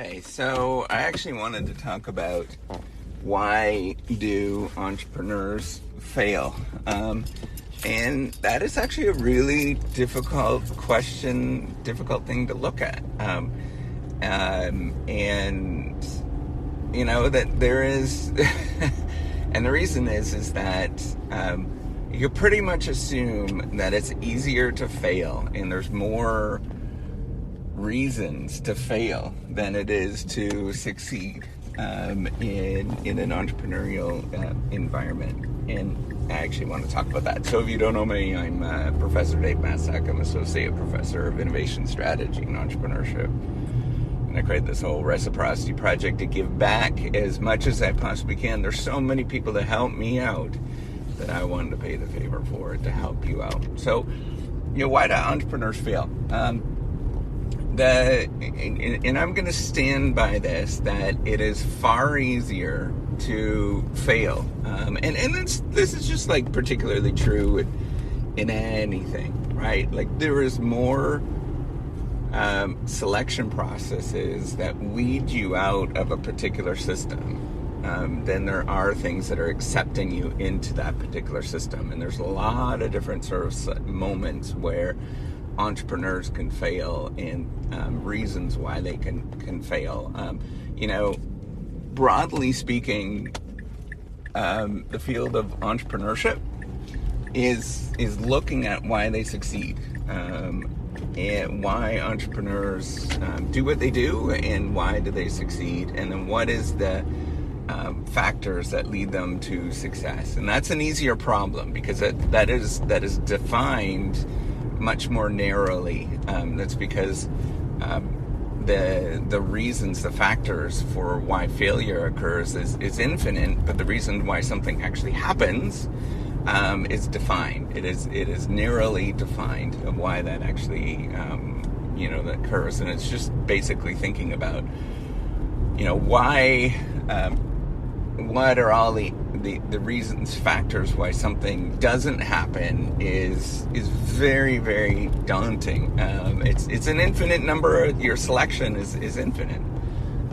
Hey, so I actually wanted to talk about why do entrepreneurs fail? And that is actually a really difficult question, difficult thing to look at. And, you know, that there is, and the reason is that you pretty much assume that it's easier to fail and there's more reasons to fail than it is to succeed in an entrepreneurial environment. And I actually want to talk about that. So if you don't know me, I'm Professor Dave Massack. I'm Associate Professor of Innovation Strategy and Entrepreneurship. And I created this whole reciprocity project to give back as much as I possibly can. There's so many people that help me out that I wanted to pay the favor for it to help you out. So, why do entrepreneurs fail? And I'm going to stand by this, that it is far easier to fail. And this is just like particularly true in anything, right? Like there is more selection processes that weed you out of a particular system than there are things that are accepting you into that particular system. And there's a lot of different sort of moments where entrepreneurs can fail and reasons why they can fail. Broadly speaking, the field of entrepreneurship is looking at why they succeed and why entrepreneurs do what they do and why do they succeed, and then what is the factors that lead them to success. And that's an easier problem because that is defined much more narrowly. That's because the reasons, the factors for why failure occurs is infinite, but the reason why something actually happens is defined. It is narrowly defined of why that actually that occurs. And it's just basically thinking about why what are all the reasons, factors why something doesn't happen is very, very daunting. It's an infinite number. Your selection is infinite,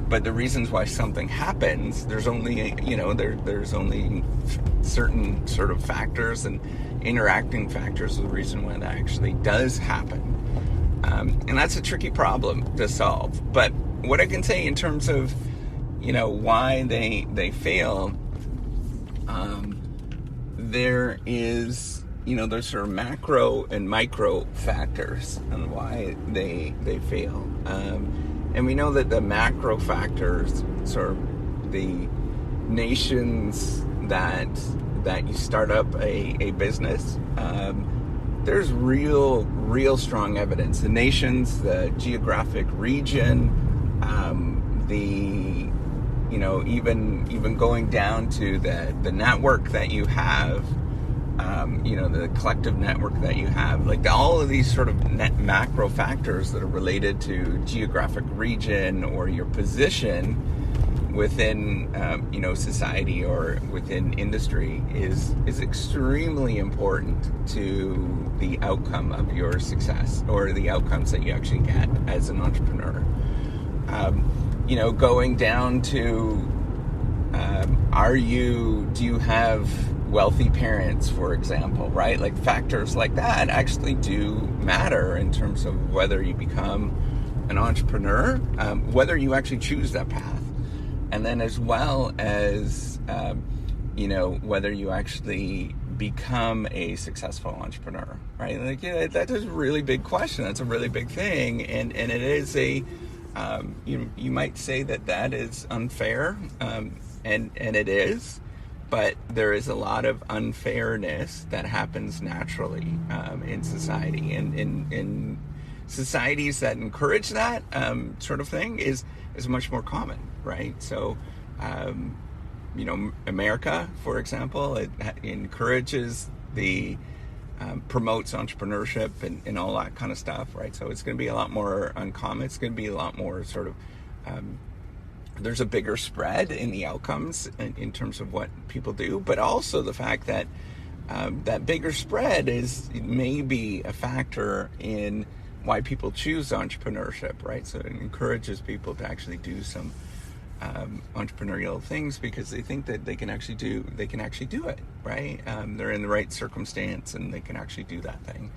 but the reasons why something happens, there's only there's only certain sort of factors and interacting factors of the reason why that actually does happen, and that's a tricky problem to solve. But what I can say in terms of why they fail, there is there's sort of macro and micro factors on why they fail, and we know that the macro factors, sort of the nations that you start up a business, there's real strong evidence. The nations, the geographic region, even going down to the network that you have, the collective network that you have, like all of these sort of macro factors that are related to geographic region or your position within society or within industry is extremely important to the outcome of your success or the outcomes that you actually get as an entrepreneur. Going down to do you have wealthy parents, for example, right? Like factors like that actually do matter in terms of whether you become an entrepreneur, whether you actually choose that path, and then as well as whether you actually become a successful entrepreneur, right? Like that is a really big question. That's a really big thing, and it is a you might say that is unfair, and it is, but there is a lot of unfairness that happens naturally in society, and in societies that encourage that sort of thing is much more common, right? So America, for example, it encourages promotes entrepreneurship and all that kind of stuff, right? So it's going to be a lot more uncommon. It's going to be a lot more sort of there's a bigger spread in the outcomes in terms of what people do, but also the fact that that bigger spread may be a factor in why people choose entrepreneurship, right? So it encourages people to actually do some entrepreneurial things because they think that they can actually do it, right? They're in the right circumstance and they can actually do that thing.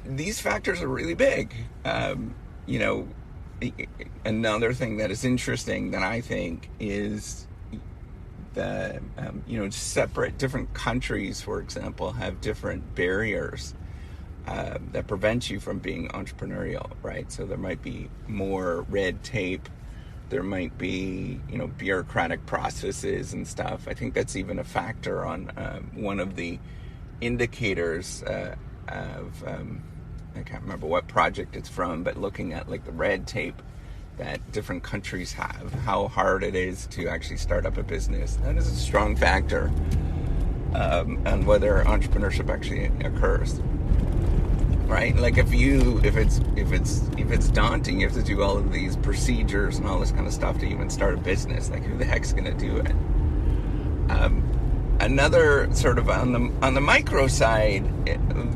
These factors are really big. Another thing that is interesting that I think is the separate different countries, for example, have different barriers that prevent you from being entrepreneurial, right? So there might be more red tape, there might be bureaucratic processes and stuff. I think that's even a factor on one of the indicators of I can't remember what project it's from, but looking at like the red tape that different countries have, how hard it is to actually start up a business. That is a strong factor on whether entrepreneurship actually occurs. Right? Like if it's daunting, you have to do all of these procedures and all this kind of stuff to even start a business. Like who the heck's going to do it? Another sort of on the micro side,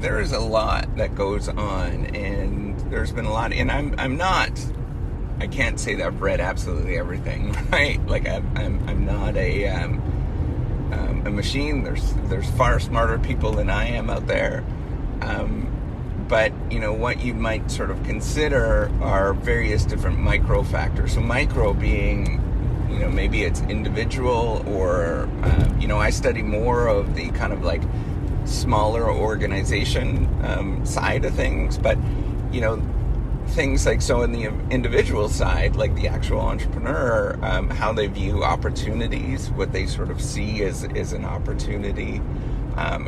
there is a lot that goes on, and there's been a lot. And I can't say that I've read absolutely everything, right? Like I'm not a machine. There's far smarter people than I am out there. But what you might sort of consider are various different micro factors. So micro being, maybe it's individual, or I study more of the kind of like smaller organization side of things. But things like, so in the individual side, like the actual entrepreneur, how they view opportunities, what they sort of see as an opportunity.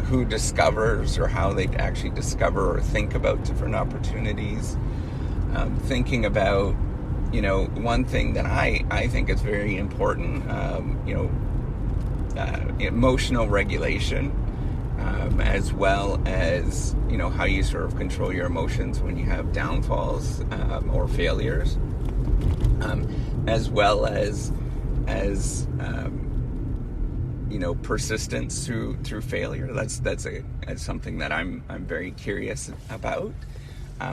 Who discovers, or how they actually discover or think about different opportunities. Thinking about, one thing that I think is very important, emotional regulation, as well as, how you sort of control your emotions when you have downfalls or failures, as well as persistence through failure. That's something that I'm very curious about.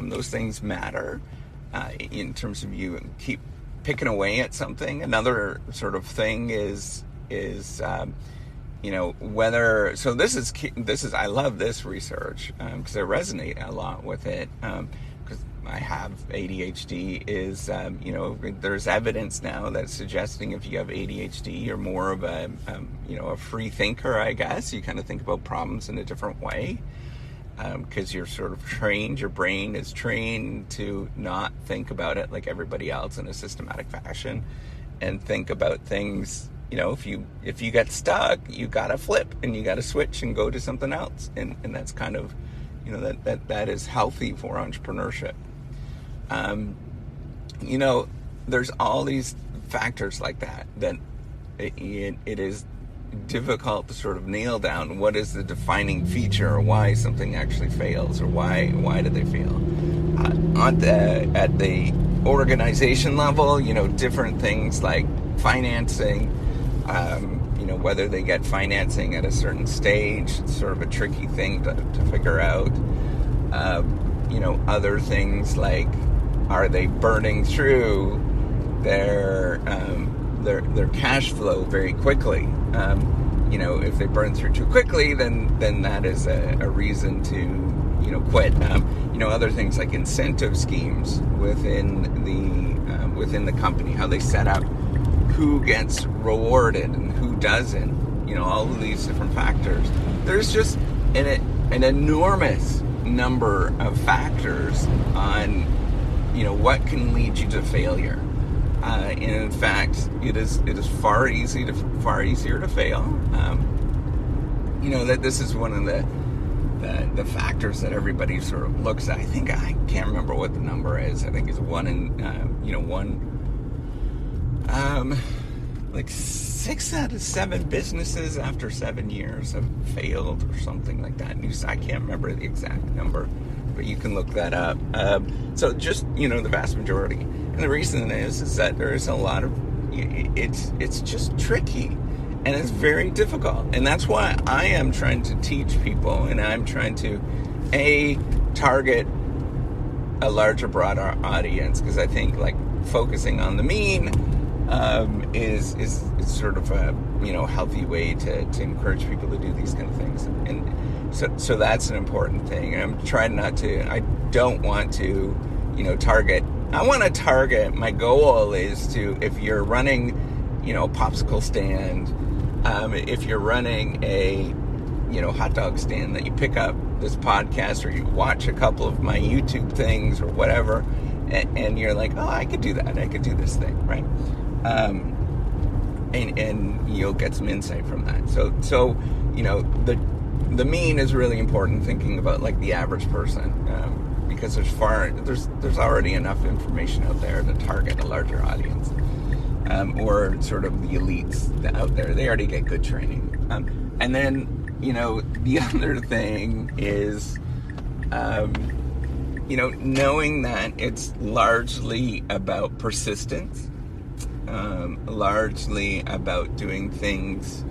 Those things matter in terms of you keep picking away at something. Another sort of thing is whether, so this is I love this research because I resonate a lot with it, because I have ADHD, is there's evidence now that's suggesting if you have ADHD, you're more of a free thinker, I guess. You kind of think about problems in a different way, because you're sort of trained, your brain is trained to not think about it like everybody else in a systematic fashion, and think about things, if you get stuck, you gotta flip and you gotta switch and go to something else, and that's kind of that is healthy for entrepreneurship. There's all these factors like that it is difficult to sort of nail down what is the defining feature, or why something actually fails, or why did they fail. At the organization level, different things like financing, whether they get financing at a certain stage, it's sort of a tricky thing to figure out. Other things like, are they burning through their cash flow very quickly? If they burn through too quickly, then that is a reason to quit. Other things like incentive schemes within the company, how they set up who gets rewarded and who doesn't. All of these different factors. There's just an enormous number of factors on what can lead you to failure, and in fact it is far easier to fail. That this is one of the factors that everybody sort of looks at. I can't remember what the number is. I think it's like 6 out of 7 businesses after 7 years have failed, or something like that. I can't remember the exact number, but you can look that up. So just, the vast majority. And the reason is that there is a lot of, it's just tricky, and it's very difficult. And that's why I am trying to teach people, and I'm trying to, target a larger, broader audience, because I think like focusing on the mean is sort of a healthy way to encourage people to do these kind of things, and so that's an important thing. And I'm trying not to. I don't want to, target. I want to target. My goal is to, if you're running, a popsicle stand, if you're running a hot dog stand, that you pick up this podcast or you watch a couple of my YouTube things or whatever, and you're like, oh, I could do that. I could do this thing, right? And you'll get some insight from that. So the mean is really important, thinking about like the average person, because there's already enough information out there to target a larger audience, or sort of the elites out there. They already get good training, and then the other thing is, knowing that it's largely about persistence, largely about doing things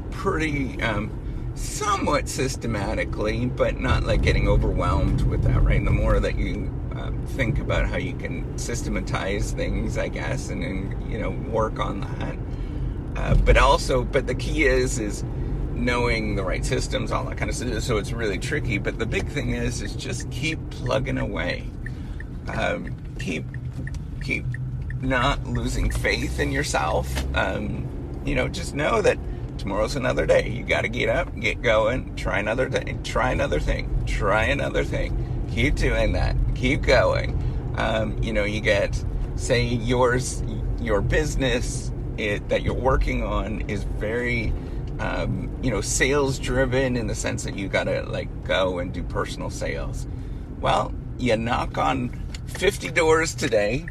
pretty, somewhat systematically, but not like getting overwhelmed with that, right? And the more that you think about how you can systematize things, I guess, and then, work on that. But the key is knowing the right systems, all that kind of stuff. So it's really tricky. But the big thing is just keep plugging away. Keep not losing faith in yourself. Just know that tomorrow's another day. You got to get up, get going, try another day, try another thing. Keep doing that. Keep going. You get, say, your business that you're working on is very sales driven, in the sense that you gotta like go and do personal sales. Well, you knock on 50 doors today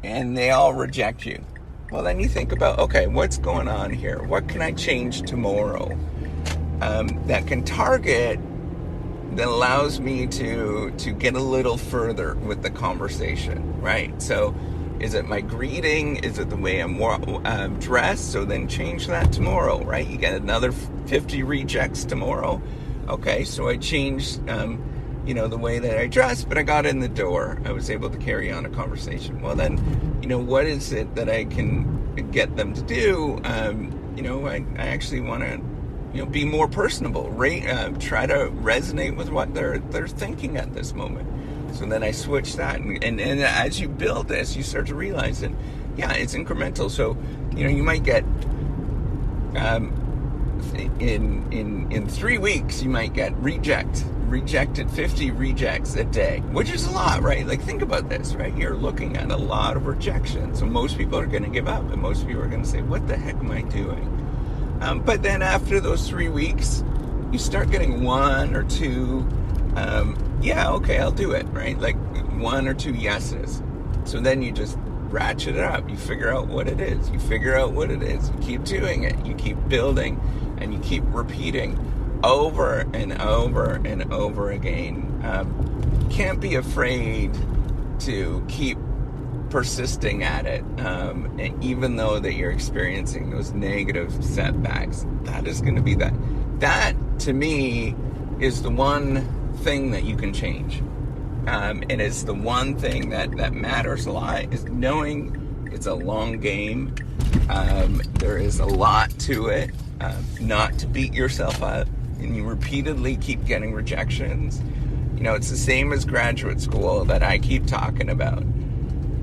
and they all reject you. Well, then you think about, okay, what's going on here? What can I change tomorrow that can target, that allows me to get a little further with the conversation, right? So is it my greeting? Is it the way I'm dressed? So then change that tomorrow, right? You get another 50 rejects tomorrow. Okay, so I changed, the way that I dress, but I got in the door. I was able to carry on a conversation. Well, then, what is it that I can get them to do? I actually want to, be more personable, right? Try to resonate with what they're thinking at this moment. So then I switch that, and as you build this, you start to realize that, yeah, it's incremental. So, you might get, in 3 weeks, you might get rejected 50 rejects a day, which is a lot, right? Like, think about this, right? You're looking at a lot of rejection. So most people are going to give up, and most people are going to say, what the heck am I doing? But then after those 3 weeks, you start getting one or two, yeah, okay, I'll do it, right? Like 1 or 2 yeses. So then you just ratchet it up. You figure out what it is. You keep doing it. You keep building, and you keep repeating over and over and over again. Can't be afraid to keep persisting at it, even though that you're experiencing those negative setbacks. That is going to be that to me is the one thing that you can change, and it's the one thing that matters a lot, is knowing it's a long game. There is a lot to it, not to beat yourself up, and you repeatedly keep getting rejections. It's the same as graduate school that I keep talking about.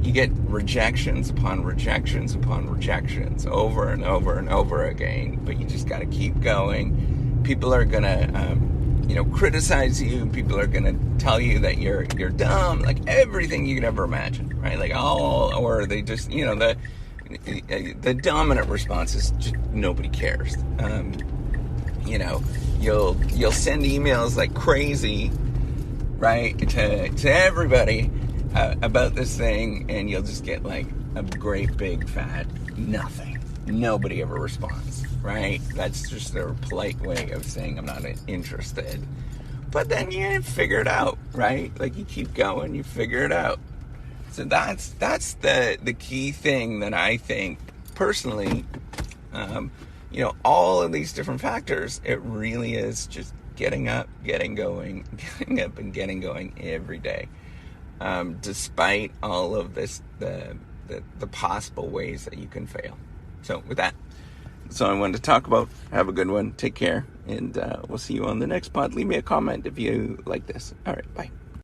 You get rejections upon rejections upon rejections over and over and over again, but you just got to keep going. People are gonna criticize you. People are gonna tell you that you're dumb, like everything you could ever imagine, right? Like, or they just, the dominant response is just nobody cares. You'll send emails like crazy, right, to everybody about this thing, and you'll just get like a great big fat nothing. Nobody ever responds, right? That's just their polite way of saying I'm not interested. But then you figure it out, right? Like, you keep going, you figure it out. So that's the key thing that I think personally, all of these different factors, it really is just getting up, getting going, getting up and getting going every day. Despite all of this, the possible ways that you can fail. So with that, that's all I wanted to talk about. Have a good one. Take care. And we'll see you on the next pod. Leave me a comment if you like this. All right. Bye.